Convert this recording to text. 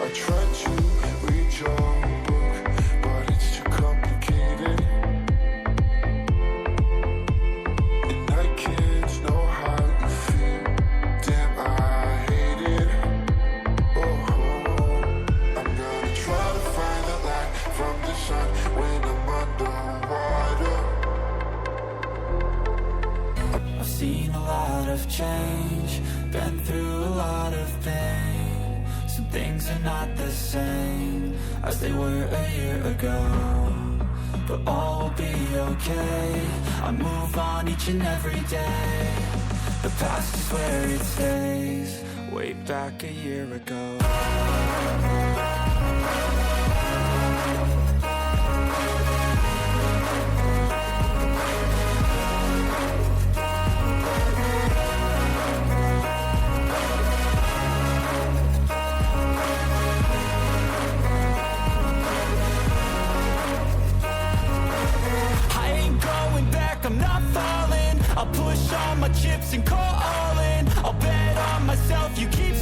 I tried to read your book, but it's too complicated, and I can't know how you feel. Damn, I hate it. Oh, I'm gonna try to find the light from the sun when I'm underwater. I've seen a lot of change, been through a lot of pain. Some things are not the same as they were a year ago, but all will be okay. I move on each and every day. The past is where it stays, way back a year ago.